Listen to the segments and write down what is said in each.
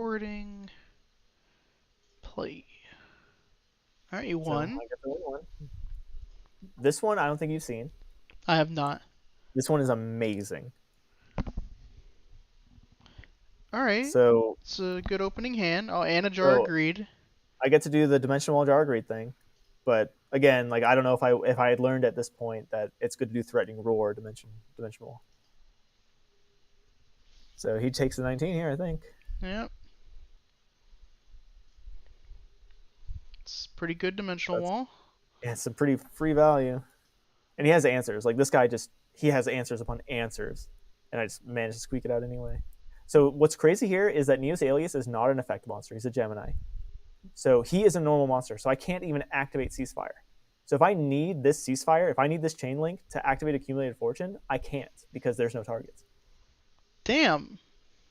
recording. Play. All right, you So won. I get the one. This one I don't think you've seen. I have not. This one is amazing. All right. So It's a good opening hand. Oh, Anajar so agreed. I get to do the dimensional wall jar grade thing, but again, like I don't know if I had learned at this point that it's good to do threatening roar dimensional. So he takes the 19 here, I think. Yep. It's pretty good dimensional That's wall. yeah, it's some pretty free value, and he has answers. Like this guy just he has answers upon answers, and I just managed to squeak it out anyway. So what's crazy here is that Neos Alias is not an effect monster. He's a Gemini. So he is a normal monster. So I can't even activate Ceasefire. So if I need this Ceasefire, if I need this Chain Link to activate Accumulated Fortune, I can't because there's no targets. Damn.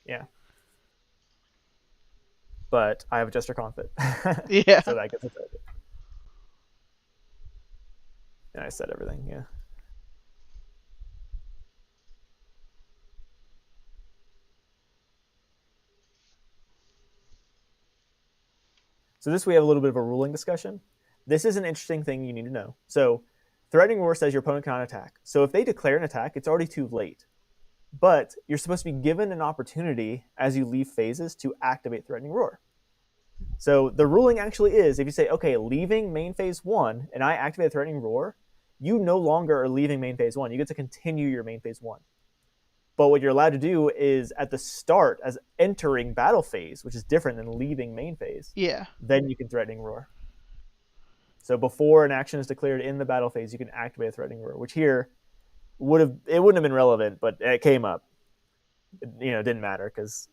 Yeah. But I have a Jester Confit. Yeah. So that gets a target. And I said everything, yeah. So this we have a little bit of a ruling discussion. This is an interesting thing you need to know. So Threatening Roar says your opponent cannot attack. So if they declare an attack, it's already too late. But you're supposed to be given an opportunity as you leave phases to activate Threatening Roar. So the ruling actually is if you say, okay, leaving main phase 1 and I activate Threatening Roar, you no longer are leaving main phase 1. You get to continue your main phase 1. But what you're allowed to do is at the start, as entering battle phase, which is different than leaving main phase, Yeah. then you can Threatening Roar. So before an action is declared in the battle phase, you can activate a Threatening Roar, which here wouldn't have been relevant, but it came up. It didn't matter because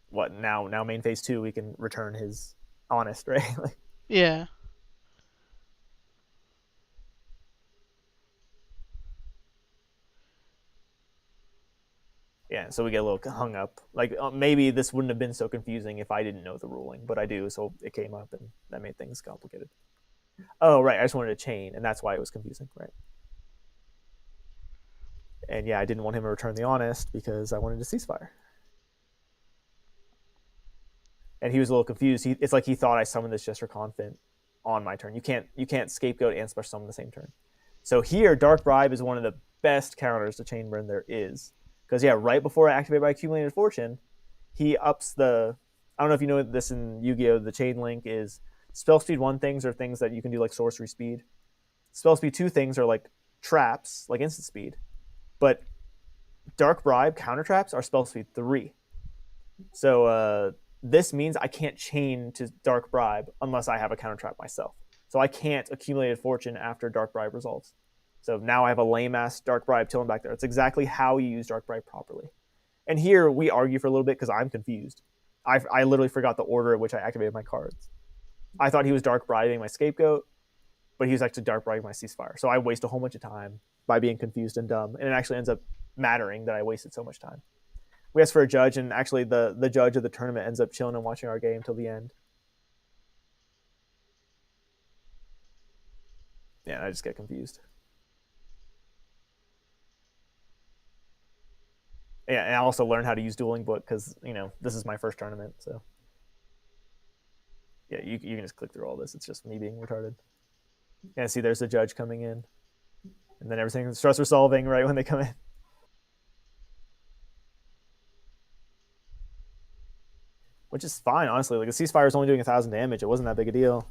what now main phase 2 we can return his honest, right? Yeah. Yeah, so we get a little hung up. Like maybe this wouldn't have been so confusing if I didn't know the ruling, but I do, so it came up and that made things complicated. Oh, right, I just wanted a chain, and that's why it was confusing, right? And yeah, I didn't want him to return the honest because I wanted to ceasefire. And he was a little confused. It's like he thought I summoned this Jester Confident on my turn. You can't scapegoat and special summon the same turn. So here, Dark Bribe is one of the best counters to Chain Burn there is. Because yeah, right before I activate my Accumulated Fortune, he ups the. I don't know if you know this in Yu-Gi-Oh. The Chain Link is spell speed 1 things are things that you can do like sorcery speed. Spell speed 2 things are like traps, like instant speed. But Dark Bribe counter traps are spell speed 3. So this means I can't chain to Dark Bribe unless I have a counter trap myself. So I can't Accumulated Fortune after Dark Bribe resolves. So now I have a lame ass Dark Bribe chilling back there. It's exactly how you use Dark Bribe properly. And here we argue for a little bit because I'm confused. I literally forgot the order at which I activated my cards. I thought he was Dark Bribing my Scapegoat, but he was actually Dark Bribing my Ceasefire. So I waste a whole bunch of time by being confused and dumb, and it actually ends up mattering that I wasted so much time. We asked for a judge, and actually the judge of the tournament ends up chilling and watching our game till the end. Yeah, I just get confused. Yeah, and I also learned how to use Dueling Book because this is my first tournament. So yeah, you can just click through all this. It's just me being retarded. Yeah, see, there's the judge coming in, and then everything starts resolving right when they come in. Which is fine, honestly. Like a ceasefire is only doing 1,000 damage. It wasn't that big a deal.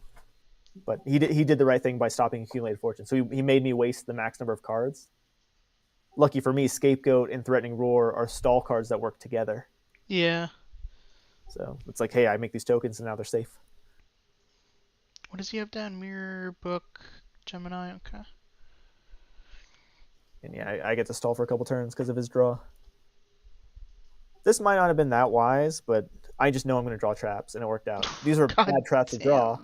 But he did the right thing by stopping Accumulated Fortune. So he made me waste the max number of cards. Lucky for me, Scapegoat and Threatening Roar are stall cards that work together. Yeah. So it's like, hey, I make these tokens and now they're safe. What does he have down? Mirror, book, Gemini. Okay. And yeah, I get to stall for a couple turns because of his draw. This might not have been that wise, but I just know I'm going to draw traps, and it worked out. These are God bad traps to draw.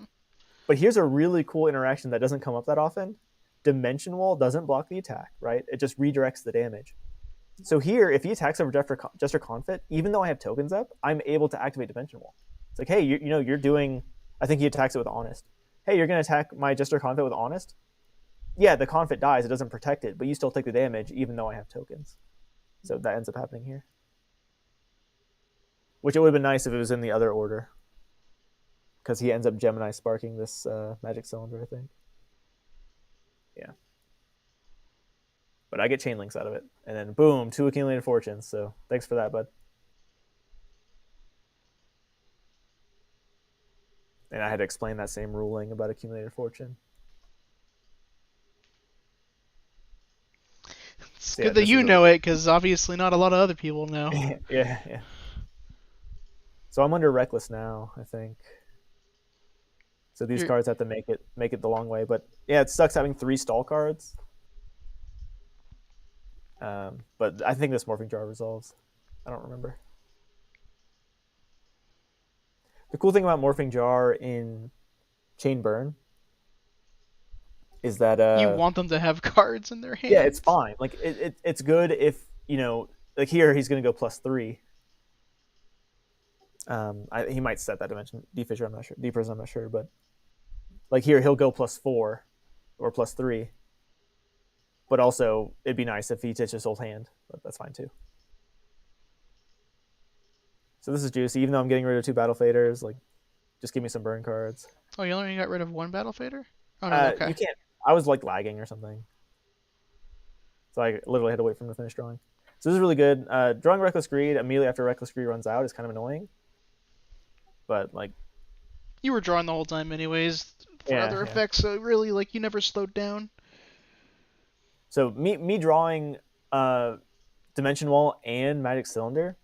But here's a really cool interaction that doesn't come up that often. Dimension Wall doesn't block the attack, right? It just redirects the damage. So here, if he attacks over Jester Confit, even though I have tokens up, I'm able to activate Dimension Wall. It's like, hey, you're doing. I think he attacks it with Honest. Hey, you're going to attack my Jester Confit with Honest? Yeah, the Confit dies. It doesn't protect it, but you still take the damage even though I have tokens. So that ends up happening here. which it would have been nice if it was in the other order, because he ends up Gemini sparking this magic cylinder, I think. Yeah, but I get chain links out of it, and then boom, 2 accumulated fortunes. So thanks for that, bud. And I had to explain that same ruling about accumulated fortune. It's So yeah, good that this is you really know it, because obviously not a lot of other people know. yeah, yeah. So I'm under reckless now, I think. So these You're, cards have to make it the long way. But yeah, it sucks having 3 stall cards. But I think this morphing jar resolves. I don't remember. The cool thing about morphing jar in chain burn is that you want them to have cards in their yeah, it's hands. fine. Like it's good if like here he's gonna go +3. He might set that dimension. D-Fisher, I'm not sure. D-Prison, I'm not sure, but like here he'll go +4 or +3. But also it'd be nice if he ditches old hand, but that's fine too. So this is juicy. Even though I'm getting rid of 2 battle faders, like just give me some burn cards. Oh, you only got rid of one battle fader? Oh no, okay. You can't. I was like lagging or something, so I literally had to wait for him to finish drawing. So this is really good. Drawing Reckless Greed immediately after Reckless Greed runs out is kind of annoying, but like You were drawing the whole time anyways for yeah, other yeah. effects, so really like you never slowed down. So me drawing uh, Dimension Wall and Magic Cylinder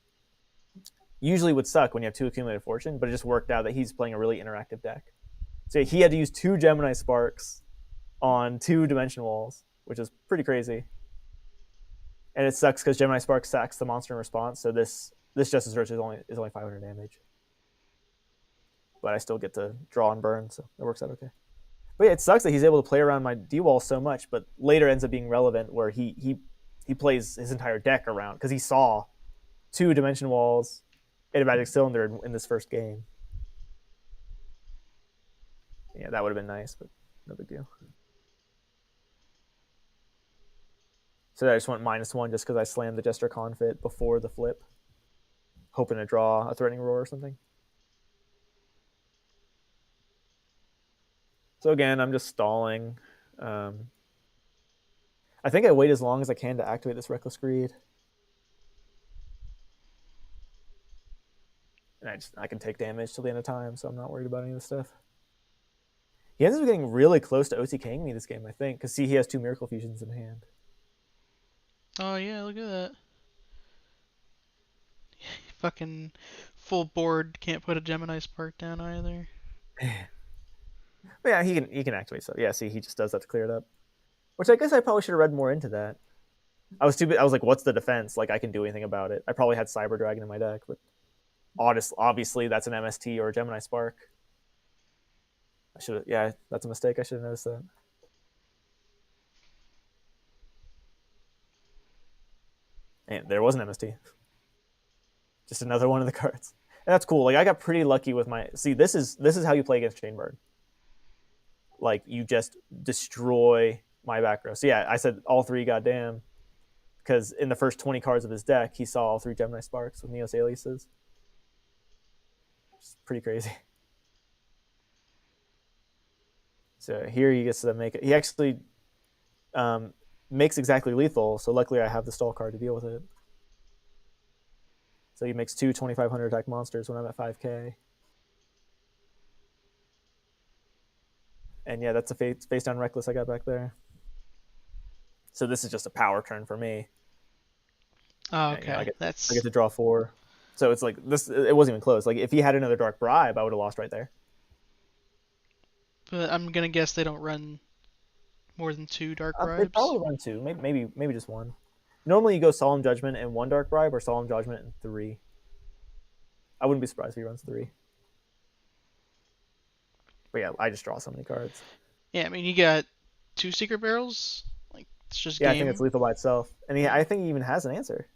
usually would suck when you have 2 accumulated fortune, but it just worked out that he's playing a really interactive deck. So he had to use 2 Gemini Sparks on 2 Dimension Walls, which is pretty crazy. And it sucks because Gemini Spark sacks the monster in response. So this Justice Rich is only 500 damage, but I still get to draw and burn, so it works out okay. But yeah, it sucks that he's able to play around my D wall so much, but later ends up being relevant where he plays his entire deck around because he saw 2 Dimension Walls and a Magic Cylinder in this first game. Yeah, that would have been nice, but no big deal. So I just went -1 just because I slammed the Jester Confit before the flip, hoping to draw a Threatening Roar or something. So again, I'm just stalling. Um, I think I wait as long as I can to activate this Reckless Greed. And I can take damage till the end of time, so I'm not worried about any of this stuff. He ends up getting really close to OTKing me this game, I think, because see, he has 2 Miracle Fusions in hand. Oh yeah, look at that. Fucking full board can't put a Gemini Spark down either. But yeah, he can activate stuff. Yeah, see, he just does that to clear it up. Which I guess I probably should have read more into that. I was stupid. I was like, "What's the defense? Like, I can do anything about it." I probably had Cyber Dragon in my deck, but obviously that's an MST or a Gemini Spark. I should have. Yeah, that's a mistake. I should have noticed that. And there was an MST. Just another one of the cards. And that's cool. Like I got pretty lucky with my. See, this is how you play against Chainbird. Like you just destroy my back row. So yeah, I said all 3 goddamn because in the first 20 cards of his deck, he saw all 3 Gemini Sparks with Neos Aliases. It's pretty crazy. So here he gets to make it. He actually makes exactly lethal. So luckily I have the stall card to deal with it. So he makes 2 2,500 attack monsters when I'm at 5k. And yeah, that's a face down Reckless I got back there. So this is just a power turn for me. Oh, And, okay. I get to draw 4. So it's like this. It wasn't even close. Like if he had another Dark Bribe, I would have lost right there. But I'm gonna guess they don't run more than 2 Dark They Bribes. probably run 2, maybe just 1. Normally you go Solemn Judgment and 1 Dark Bribe, or Solemn Judgment and 3. I wouldn't be surprised if he runs 3. But yeah, I just draw so many cards. Yeah, I mean you got 2 Secret Barrels. Like it's just Yeah, I think it's game. lethal by itself, and Yeah. I think he even has an answer.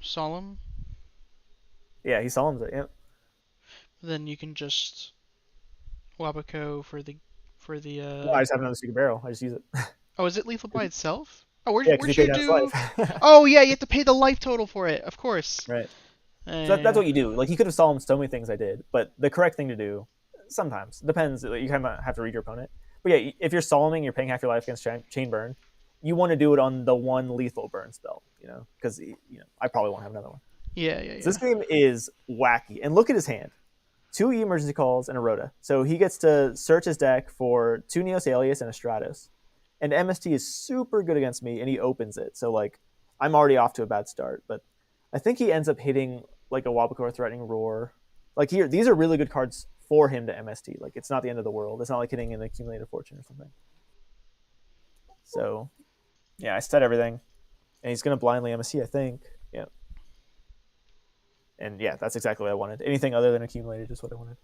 Solemn. Yeah, he solemns it. Yeah. Then you can just Wabaco for the Well, I just have another secret barrel. I just use it. Oh, is it lethal by itself? Oh, Yeah, because he where'd you paid down his do? life. Oh yeah, you have to pay the life total for it. Of course. Right. So that's Yeah. what you do. Like, he could have solved so many things I did, but the correct thing to do, sometimes, depends. You kind of have to read your opponent. But yeah, if you're solving, you're paying half your life against chain burn. You want to do it on the one lethal burn spell, because I probably won't have another one. Yeah, yeah, So this yeah. game is wacky, and look at his hand: two emergency calls and a Rhoda. So he gets to search his deck for two Neos Alias and a Stratos. And MST is super good against me, and he opens it. So like, I'm already off to a bad start, but I think he ends up hitting like a Wabakor Threatening Roar. Like, here, these are really good cards for him to MST. Like, it's not the end of the world. It's not like hitting an Accumulated Fortune or something. So yeah, I set everything, and he's gonna blindly MST, I think. Yeah. And yeah, that's exactly what I wanted. Anything other than Accumulated is what I wanted.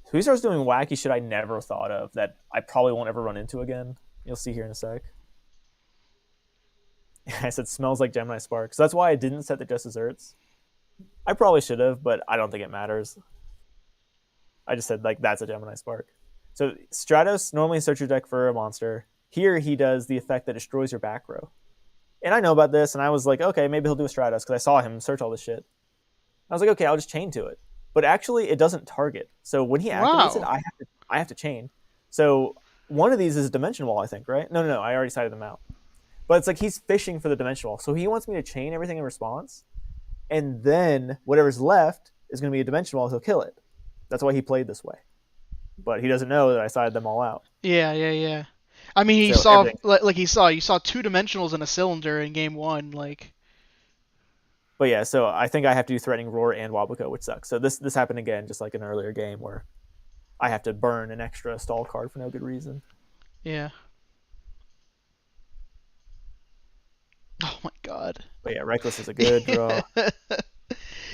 So he starts doing wacky shit I never thought of that I probably won't ever run into again. You'll see here in a sec. I said smells like Gemini Spark. So that's why I didn't set the Just Desserts. I probably should have, but I don't think it matters. I just said, like, that's a Gemini Spark. So Stratos normally search your deck for a monster. Here he does the effect that destroys your back row. And I know about this, and I was like, okay, maybe he'll do a Stratos because I saw him search all this shit. I was like, okay, I'll just chain to it. But actually, it doesn't target. So when he activates it, Wow. I have to chain. So one of these is a Dimension Wall, I think, right? No. I already cited them out. But it's like he's fishing for the Dimension Wall. So he wants me to chain everything in response, and then whatever's left is going to be a Dimension Wall. He'll kill it. That's why he played this way. But he doesn't know that I sided them all out. Yeah, yeah, yeah. I mean, he So saw everything. like you saw two dimensionals in a cylinder in game one. Like, But yeah, so I think I have to do Threatening Roar and Wabuko, which sucks. So this happened again, just like an earlier game where I have to burn an extra stall card for no good reason. yeah. Oh my god. But yeah, Reckless is a good draw.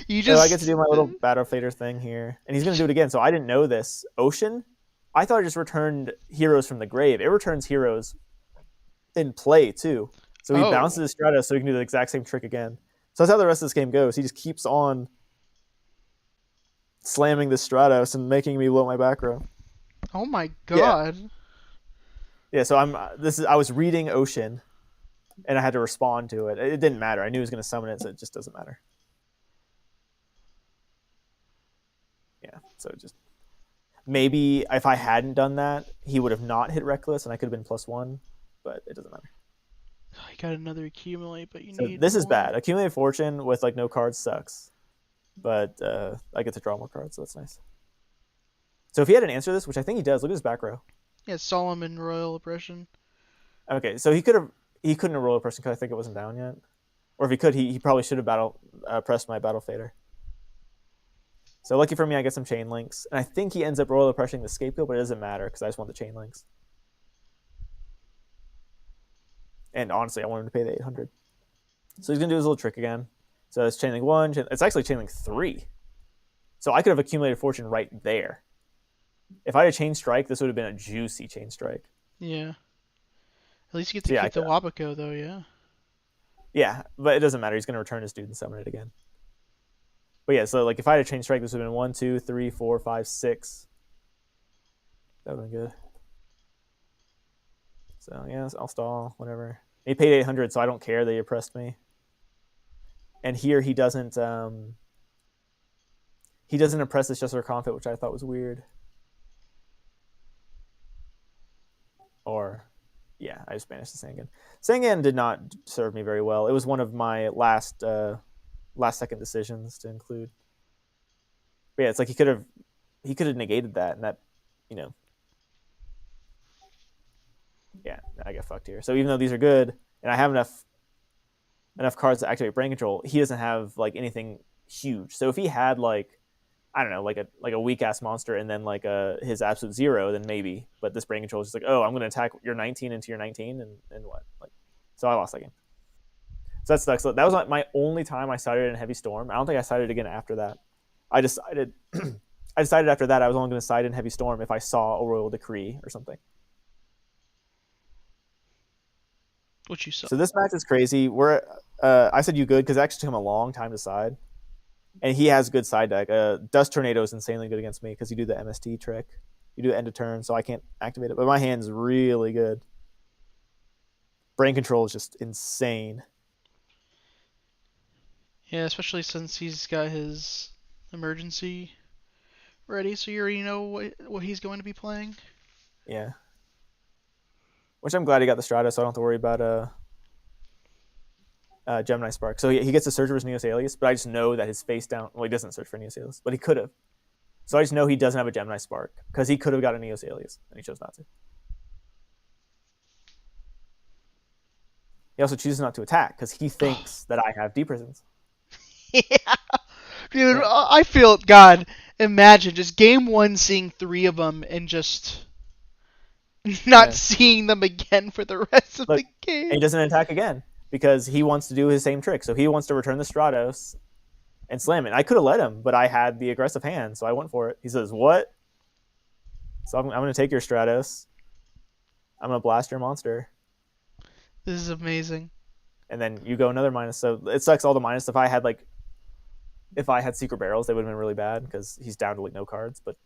You So I get to just do my little Battle Fader thing here. And he's going to do it again. So I didn't know this. Ocean, I thought it just returned heroes from the grave. It returns heroes in play, too. So he oh bounces his Stratos so he can do the exact same trick again. So that's how the rest of this game goes. He just keeps on slamming the Stratos and making me blow my back row. oh my Yeah. god. Yeah, so I was reading Ocean, and I had to respond to it. It didn't matter. I knew he was going to summon it, so it just doesn't matter. Yeah, so just maybe if I hadn't done that, he would have not hit Reckless, and I could have been +1, but it doesn't matter. Oh, you got another accumulate, but you So need this is more. bad. Accumulated Fortune with like no cards sucks, but I get to draw more cards, so that's nice. So if he had an answer to this, which I think he does, look at his back row. Yeah, Solomon Royal Oppression. Okay, so he couldn't have rolled a person because I think it wasn't down yet, or if he could, he probably should have pressed my Battle Fader. So lucky for me, I get some chain links, and I think he ends up royal oppressing the scapegoat, but it doesn't matter because I just want the chain links. And honestly, I want him to pay the 800. So he's gonna do his little trick again. So it's chain link 1. It's actually chain link 3. So I could have accumulated fortune right there. If I had a chain strike, this would have been a juicy chain strike. Yeah. At least you get to So yeah, keep the Wabaco though, yeah. yeah, but it doesn't matter. He's gonna return his dude and summon it again. But yeah, so like if I had a chain strike, this would have been 1, 2, 3, 4, 5, 6. That would have been good. So yeah, I'll stall, whatever. He paid 800, so I don't care that he oppressed me. And here he doesn't oppress this Justice Confit, which I thought was weird. Or yeah, I just banished the Sangan. Sangan did not serve me very well. It was one of my last second decisions to include. But yeah, it's like he could have negated that, and that, you know, yeah, I get fucked here. So even though these are good, and I have enough cards to activate brain control, he doesn't have like anything huge. So if he had like, I don't know, like a weak ass monster and then like his absolute 0, then maybe. But this brain control is just like, oh, I'm gonna attack your 19 into your 19, and what? Like, so I lost that game. So that sucks. So that was my only time I sided in Heavy Storm. I don't think I sided again after that. I decided I decided after that I was only going to side in Heavy Storm if I saw a Royal Decree or something. What you saw. So this match is crazy. I said you good because it actually took him a long time to side, and he has good side deck. Dust Tornado is insanely good against me because you do the MST trick. You do end of turn, so I can't activate it. But my hand's really good. Brain control is just insane. Yeah, especially since he's got his emergency ready, so you already know what he's going to be playing. Yeah. Which I'm glad he got the Strata, so I don't have to worry about Gemini Spark. So he gets to search for his Neos Alias, but I just know that his face down. Well, he doesn't search for Neos Alias, but he could have. So I just know he doesn't have a Gemini Spark because he could have got a Neos Alias and he chose not to. He also chooses not to attack because he Oh, thinks that I have D prisons. yeah, dude, Yeah, I feel God. Imagine just game one seeing three of them and just not yeah. seeing them again for the rest of Look, the and he game. doesn't attack again because he wants to do his same trick. So he wants to return the Stratos and slam it. I could have let him, but I had the aggressive hand, so I went for it. He says, "What?" So I'm going to take your Stratos. I'm going to blast your monster, This is amazing. and then you go another minus. So it sucks all the minus. If I had secret barrels, they would have been really bad because he's down to like no cards. But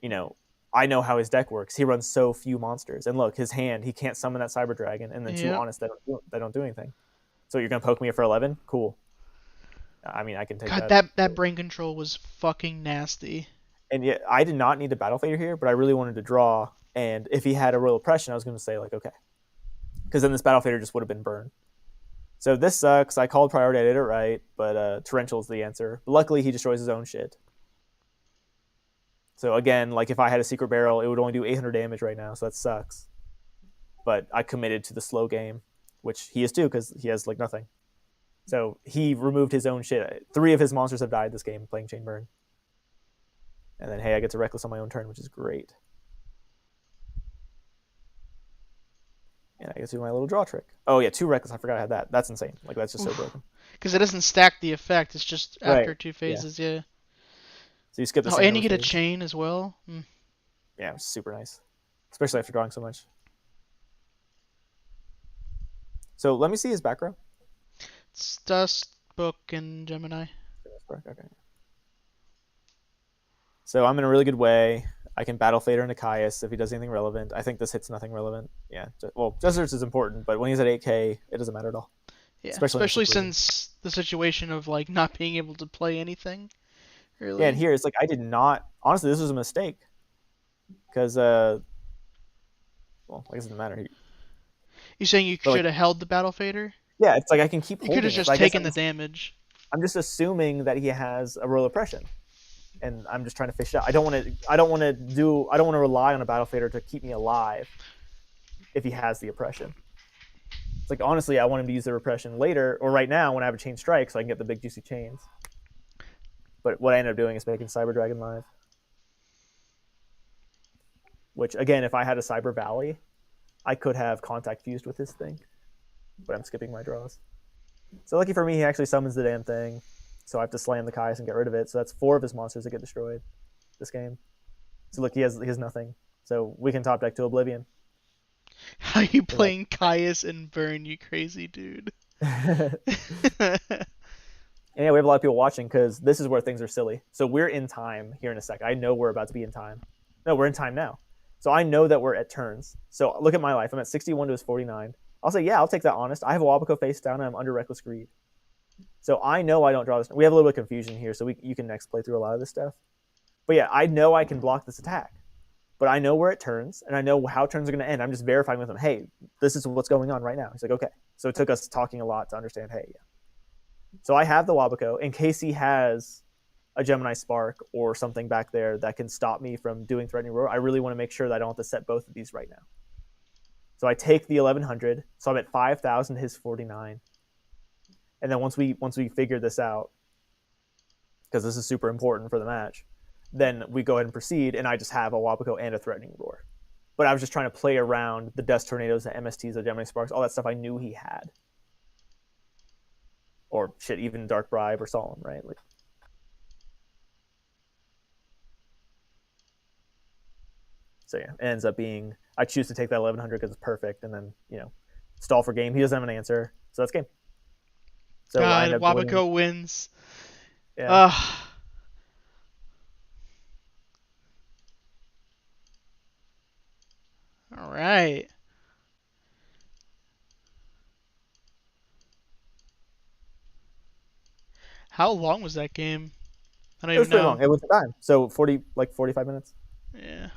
you know, I know how his deck works. He runs so few monsters, and look, his hand, he can't summon that Cyber Dragon, and then two Yep. honest that don't do anything. So you're gonna poke me for 11? Cool. I mean, I can take God, that. that brain control was fucking nasty. And yet, I did not need a Battle Fader here, but I really wanted to draw. And if he had a Royal Oppression, I was going to say like, okay, because then this Battle Fader just would have been burned. So this sucks. I called priority. I did it right, but Torrential is the answer. But luckily, he destroys his own shit. So again, like if I had a Secret Barrel, it would only do 800 damage right now. So that sucks. But I committed to the slow game, which he is too, because he has like nothing. So he removed his own shit. 3 of his monsters have died this game playing Chain Burn. And then hey, I get to Reckless on my own turn, which is great. And I get to do my little draw trick. Oh yeah, 2 Reckless. I forgot I had that. That's insane. Like that's just so broken. Because it doesn't stack the effect. It's just Right. after two Yeah. phases. Yeah. So you skip the Oh, and you Sandos get a phase. chain as well. Mm. Yeah, it's super nice, especially after drawing so much. So let me see his back row. It's Dust, Book, and Gemini. Okay. So I'm in a really good way. I can Battle Fader into Caius if he does anything relevant. I think this hits nothing relevant. Yeah. Well, Jester's is important, but when he's at 8K, it doesn't matter at all, Yeah, especially in this especially situation. since the situation of like not being able to play anything Yeah, and really. here it's like I did not. Honestly, this was a mistake because well, I guess it doesn't matter. You saying you But like, should have held the Battle Fader? yeah, it's like I can keep You could have holding it, but just I guess taken the damage. I'm just assuming that he has a Royal Oppression, and I'm just trying to fish it out. I don't want to. I don't want to do. I don't want to rely on a Battle Fader to keep me alive if he has the oppression. It's like honestly, I want him to use the repression later or right now when I have a chain strike, so I can get the big juicy chains. But what I ended up doing is making Cyber Dragon live, which again, if I had a Cyber Valley, I could have contact fused with this thing, but I'm skipping my draws. So lucky for me, he actually summons the damn thing, so I have to slam the Caius and get rid of it. So that's 4 of his monsters that get destroyed this game. So look, he has nothing. So we can top deck to Oblivion. How you In like, playing Caius and Burn, you crazy dude? and yeah, we have a lot of people watching because this is where things are silly. So we're in time here in a sec. I know we're about to be in time. No, we're in time now. So I know that we're at turns. So look at my life. I'm at 61 to his 49. I'll say, yeah, I'll take that honest. I have a Wabico face down and I'm under Reckless Greed. So I know I don't draw this. We have a little bit of confusion here, so you can next play through a lot of this stuff. But yeah, I know I can block this attack. But I know we're at turns, and I know how turns are going to end. I'm just verifying with him, hey, this is what's going on right now. He's like, okay. So it took us talking a lot to understand, hey, yeah. So I have the Wabico in case he has a Gemini Spark or something back there that can stop me from doing Threatening Roar. I really want to make sure that I don't have to set both of these right now. So I take the 1100. So I'm at 5,000 his 49. And then once we figure this out, because this is super important for the match, then we go ahead and proceed, and I just have a Wabico and a Threatening Roar. But I was just trying to play around the Dust Tornadoes, the MSTs, the Gemini Sparks, all that stuff I knew he had. Or shit, even Dark Bribe or Solemn, right? Like, so yeah, it ends up being I choose to take that 1100 because it's perfect, and then stall for game. He doesn't have an answer, so that's game. So I God, end up winning. Wabico wins. Yeah, Ugh. All right. How long was that game? I don't It was even pretty know. long. It was the time. So 45 minutes. Yeah.